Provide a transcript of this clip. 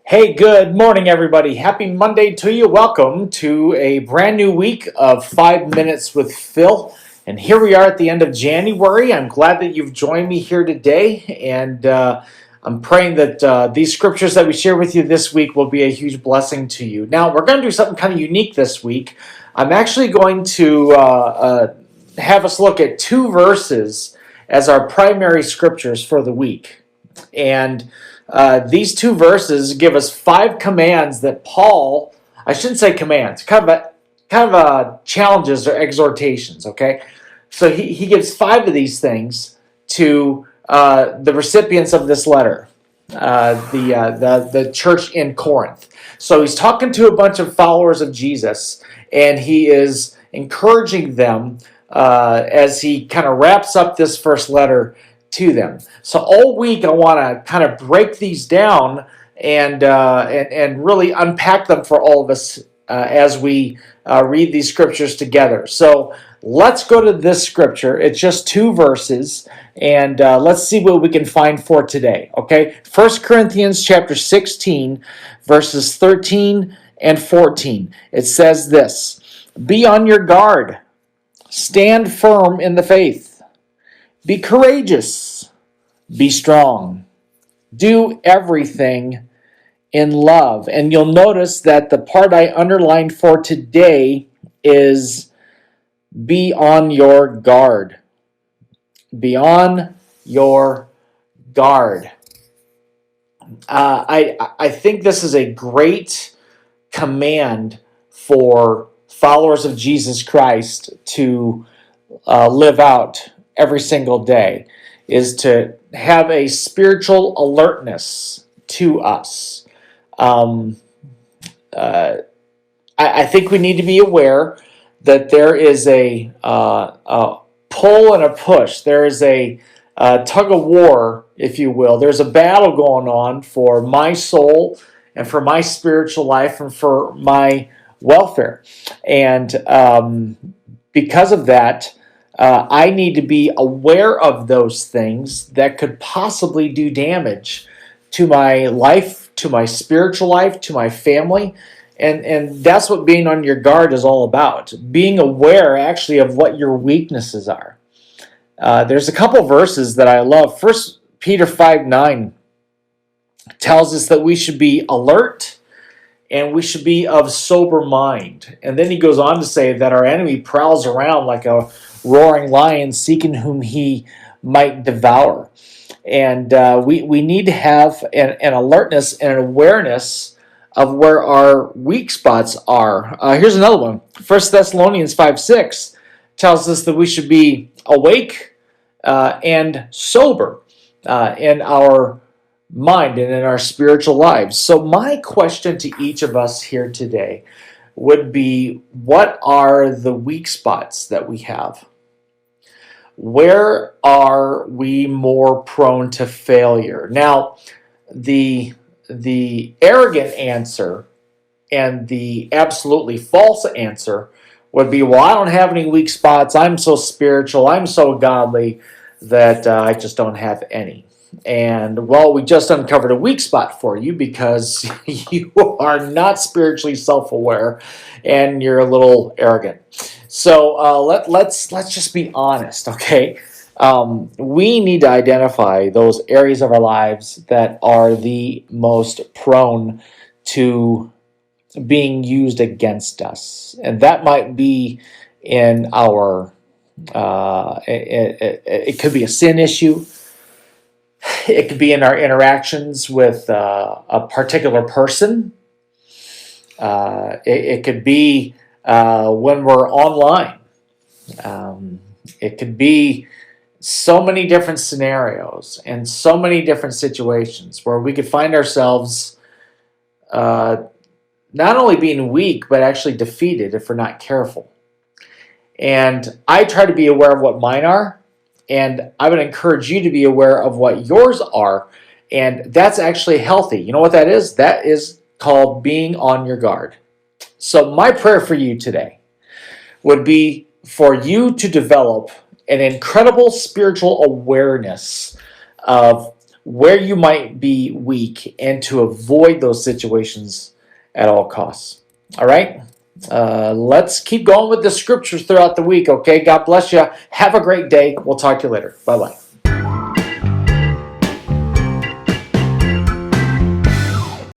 Hey, good morning, everybody. Happy Monday to you. Welcome to a brand new week of 5 Minutes with Phil. And here we are at the end of January. I'm glad that you've joined me here today. And I'm praying that these scriptures that we share with you this week will be a huge blessing to you. Now, we're going to do something kind of unique this week. I'm actually going to have us look at two verses as our primary scriptures for the week. And these two verses give us five commands that Paul, I shouldn't say commands, kind of challenges or exhortations, okay? So he gives five of these things to the recipients of this letter, the church in Corinth. So he's talking to a bunch of followers of Jesus, and he is encouraging them as he kind of wraps up this first letter to them. So all week I want to kind of break these down and really unpack them for all of us as we read these scriptures together. So let's go to this scripture. It's just two verses, and let's see what we can find for today. Okay, 1 Corinthians chapter 16, verses 13 and 14. It says this: "Be on your guard, stand firm in the faith. Be courageous, be strong, do everything in love." And you'll notice that the part I underlined for today is be on your guard. Be on your guard. I think this is a great command for followers of Jesus Christ to live out every single day, is to have a spiritual alertness to us. I think we need to be aware that there is a pull and a push. There is a tug of war, if you will. There's a battle going on for my soul and for my spiritual life and for my welfare. And because of that, I need to be aware of those things that could possibly do damage to my life, to my spiritual life, to my family. And that's what being on your guard is all about. Being aware, actually, of what your weaknesses are. There's a couple verses that I love. 1 Peter 5:9 tells us that we should be alert and we should be of sober mind. And then he goes on to say that our enemy prowls around like a roaring lion, seeking whom he might devour. And we need to have an alertness and an awareness of where our weak spots are. Here's another one. 1 Thessalonians 5:6 tells us that we should be awake and sober in our mind and in our spiritual lives. So my question to each of us here today would be, what are the weak spots that we have? Where are we more prone to failure? Now, the arrogant answer and the absolutely false answer would be, well, I don't have any weak spots. I'm so spiritual. I'm so godly that I just don't have any. And, well, we just uncovered a weak spot for you because you are not spiritually self-aware and you're a little arrogant. So let's just be honest, okay? We need to identify those areas of our lives that are the most prone to being used against us. And that might be in our, it could be a sin issue. It could be in our interactions with a particular person. It could be when we're online. It could be so many different scenarios and so many different situations where we could find ourselves not only being weak, but actually defeated if we're not careful. And I try to be aware of what mine are, and I would encourage you to be aware of what yours are, and that's actually healthy. You know what that is? That is called being on your guard. So my prayer for you today would be for you to develop an incredible spiritual awareness of where you might be weak and to avoid those situations at all costs. All right? Let's keep going with the scriptures throughout the week, okay? God bless you. Have a great day. We'll talk to you later. Bye bye.